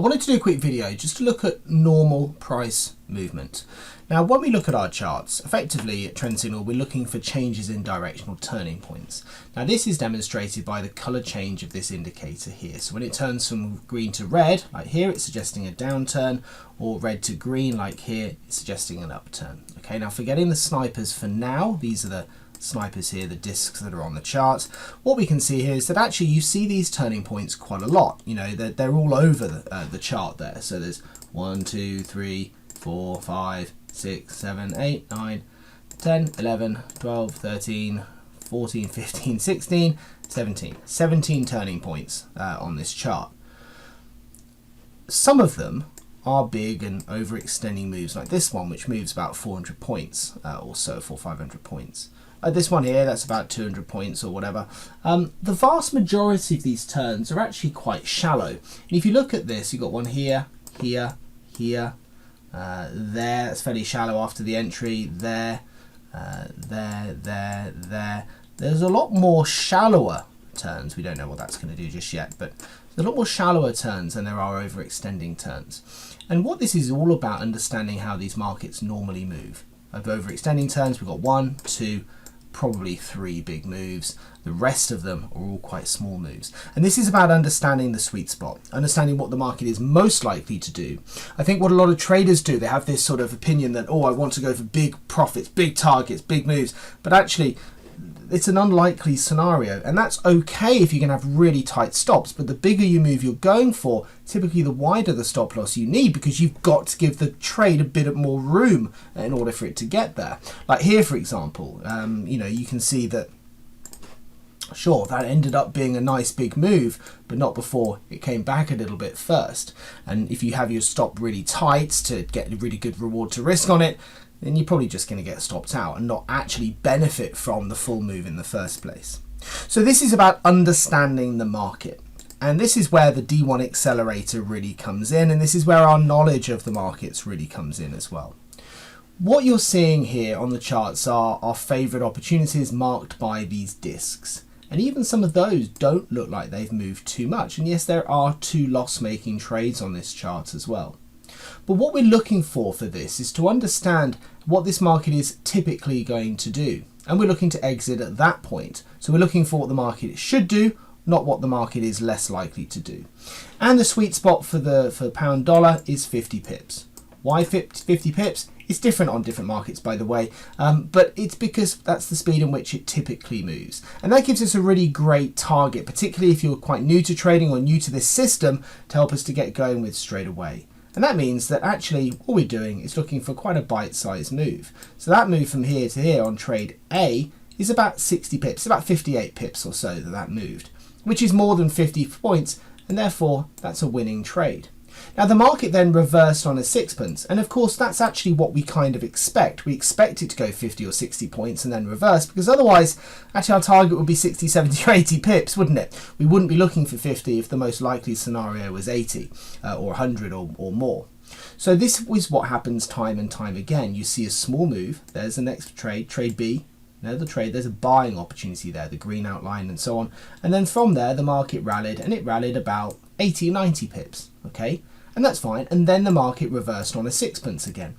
I wanted to do a quick video just to look at normal price movement. Now, when we look at our charts, effectively at Trendsignal, we're looking for changes in directional turning points. Now, this is demonstrated by the color change of this indicator here. So when it turns from green to red, like here, it's suggesting a downturn, or red to green, like here, it's suggesting an upturn. Okay, now forgetting the snipers for now, these are the snipers here, the discs that are on the chart. What we can see here is that actually you see these turning points quite a lot. You know, they're all over the chart there. So there's 1, 2, 3, 4, 5, 6, 7, 8, 9, 10, 11, 12, 13, 14, 15, 16, 17. 17 turning points on this chart. Some of them are big and overextending moves like this one, which moves about 400 points or so, 500 points. This one here, that's about 200 points or whatever. The vast majority of these turns are actually quite shallow. And if you look at this, you've got one here, here, here, there, that's fairly shallow after the entry, there, there. There's a lot more shallower turns. We don't know what that's going to do just yet, but there's a lot more shallower turns than there are overextending turns. And what this is all about, understanding how these markets normally move. Of overextending turns, we've got 1, 2, probably 3 big moves. The rest of them are all quite small moves. And this is about understanding the sweet spot, understanding what the market is most likely to do. I think what a lot of traders do, they have this sort of opinion that, oh, I want to go for big profits, big targets, big moves. But actually, it's an unlikely scenario, and that's okay if you can have really tight stops, but the bigger you move you're going for, typically the wider the stop loss you need, because you've got to give the trade a bit more room in order for it to get there. Like here, for example, you know, you can see that, sure, that ended up being a nice big move, but not before it came back a little bit first. And if you have your stop really tight to get a really good reward to risk on it, then you're probably just going to get stopped out and not actually benefit from the full move in the first place. So this is about understanding the market. And this is where the D1 Accelerator really comes in, and this is where our knowledge of the markets really comes in as well. What you're seeing here on the charts are our favorite opportunities marked by these discs. And even some of those don't look like they've moved too much. And yes, there are 2 loss-making trades on this chart as well. But what we're looking for this is to understand what this market is typically going to do. And we're looking to exit at that point. So we're looking for what the market should do, not what the market is less likely to do. And the sweet spot for pound dollar is 50 pips. Why 50 pips? It's different on different markets, by the way, but it's because that's the speed in which it typically moves. And that gives us a really great target, particularly if you're quite new to trading or new to this system, to help us to get going with straight away. And that means that actually all we're doing is looking for quite a bite-sized move. So that move from here to here on trade A is about 60 pips, about 58 pips or so that moved, which is more than 50 points, and therefore that's a winning trade. Now the market then reversed on a sixpence, and of course that's actually what we kind of expect. We expect it to go 50 or 60 points and then reverse, because otherwise actually our target would be 60, 70 or 80 pips, wouldn't it? We wouldn't be looking for 50 if the most likely scenario was 80 or 100 or more. So this is what happens time and time again. You see a small move, there's the next trade, trade B, another trade, there's a buying opportunity there, the green outline and so on. And then from there the market rallied, and it rallied about 80 or 90 pips, okay? And that's fine. And then the market reversed on a sixpence again.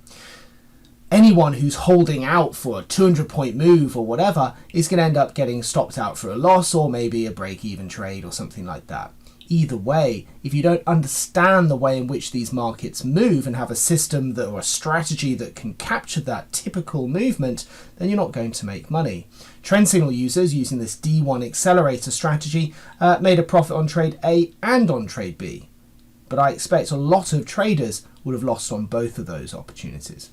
Anyone who's holding out for a 200-point move or whatever is going to end up getting stopped out for a loss, or maybe a break-even trade or something like that. Either way, if you don't understand the way in which these markets move and have a system or a strategy that can capture that typical movement, then you're not going to make money. Trendsignal users using this D1 Accelerator strategy made a profit on trade A and on trade B. But I expect a lot of traders would have lost on both of those opportunities.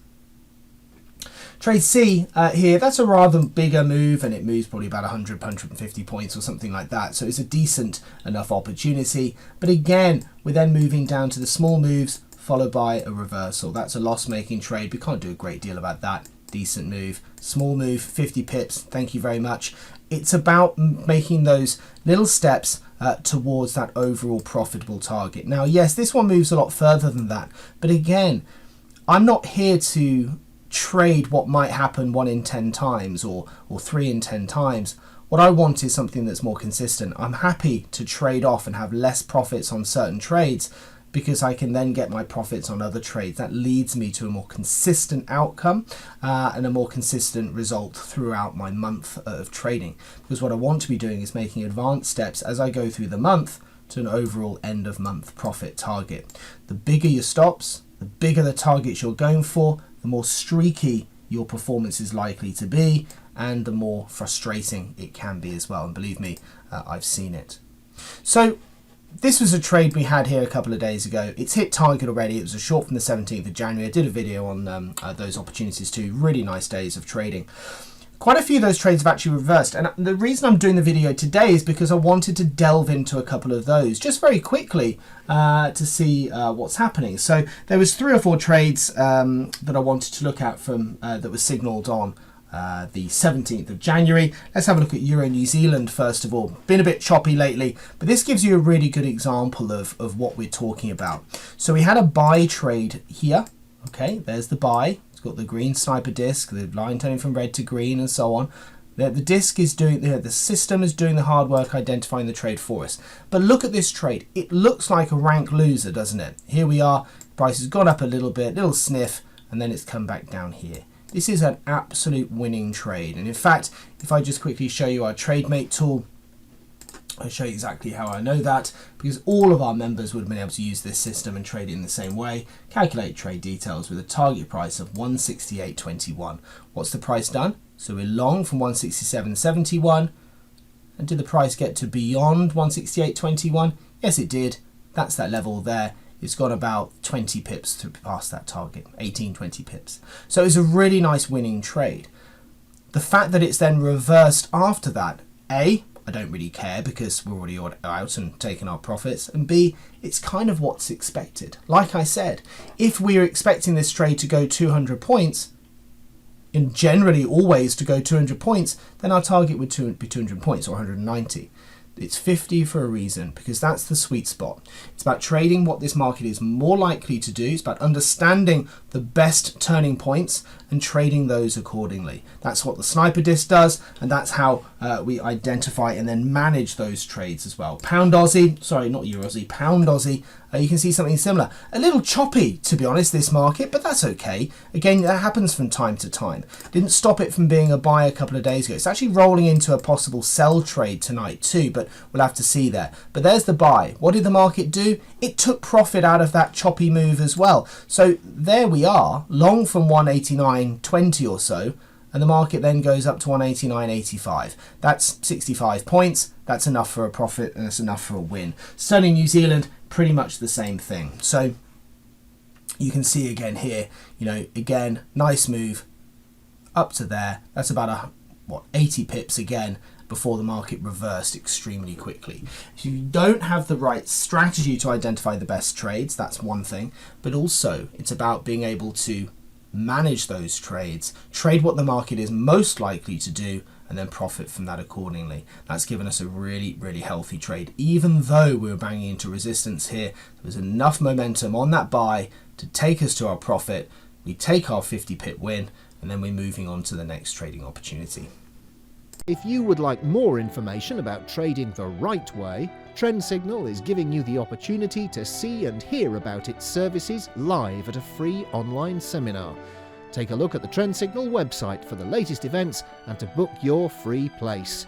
Trade C here, that's a rather bigger move, and it moves probably about 100, 150 points or something like that. So it's a decent enough opportunity. But again, we're then moving down to the small moves followed by a reversal. That's a loss-making trade. We can't do a great deal about that. Decent move, small move, 50 pips. Thank you very much. It's about making those little steps towards that overall profitable target. Now, yes, this one moves a lot further than that. But again, I'm not here to trade what might happen 1 in 10 times or 3 in 10 times. What I want is something that's more consistent. I'm happy to trade off and have less profits on certain trades because I can then get my profits on other trades. That leads me to a more consistent outcome and a more consistent result throughout my month of trading. Because what I want to be doing is making advanced steps as I go through the month to an overall end of month profit target. The bigger your stops, the bigger the targets you're going for, the more streaky your performance is likely to be, and the more frustrating it can be as well. And believe me, I've seen it. So this was a trade we had here a couple of days ago. It's hit target already. It was a short from the 17th of January. I did a video on those opportunities too. Really nice days of trading. Quite a few of those trades have actually reversed, and the reason I'm doing the video today is because I wanted to delve into a couple of those just very quickly to see what's happening. So there was 3 or 4 trades that I wanted to look at from that were signaled on the 17th of January. Let's have a look at Euro New Zealand first of all. Been a bit choppy lately, but this gives you a really good example of what we're talking about. So we had a buy trade here. Okay, there's the buy. Got the green sniper disc, the line turning from red to green and so on. The disc is doing, the system is doing the hard work identifying the trade for us. But look at this trade. It looks like a rank loser, doesn't it? Here we are, price has gone up a little bit, little sniff, and then it's come back down here. This is an absolute winning trade. And in fact, if I just quickly show you our TradeMate tool, I'll show you exactly how I know that, because all of our members would have been able to use this system and trade it in the same way. Calculate trade details with a target price of 168.21. What's the price done? So we're long from 167.71. And did the price get to beyond 168.21? Yes, it did. That's that level there. It's got about 20 pips to pass that target, 18, 20 pips. So it's a really nice winning trade. The fact that it's then reversed after that, A, I don't really care because we're already out and taking our profits, and B, it's kind of what's expected. Like I said, if we're expecting this trade to go 200 points, and generally always to go 200 points, then our target would be 200 points or 190. It's 50 for a reason, because that's the sweet spot. It's about trading what this market is more likely to do. It's about understanding the best turning points and trading those accordingly. That's what the sniper disc does, and that's how we identify and then manage those trades as well. Pound Aussie, sorry, not Euro Aussie, Pound Aussie, you can see something similar. A little choppy, to be honest, this market, but that's okay. Again, that happens from time to time. Didn't stop it from being a buy a couple of days ago. It's actually rolling into a possible sell trade tonight too, but we'll have to see there. But there's the buy. What did the market do? It took profit out of that choppy move as well. So there we are, long from 189.20 or so, and the market then goes up to 189.85. That's 65 points. That's enough for a profit, and that's enough for a win. Sterling New Zealand, pretty much the same thing. So you can see again here, you know, again, nice move up to there. That's about 80 pips again before the market reversed extremely quickly. If you don't have the right strategy to identify the best trades, that's one thing, but also it's about being able to manage those trades, trade what the market is most likely to do, and then profit from that accordingly. That's given us a really, really healthy trade. Even though we were banging into resistance here, there was enough momentum on that buy to take us to our profit. We take our 50 pip win, and then we're moving on to the next trading opportunity. If you would like more information about trading the right way, Trendsignal is giving you the opportunity to see and hear about its services live at a free online seminar. Take a look at the Trendsignal website for the latest events and to book your free place.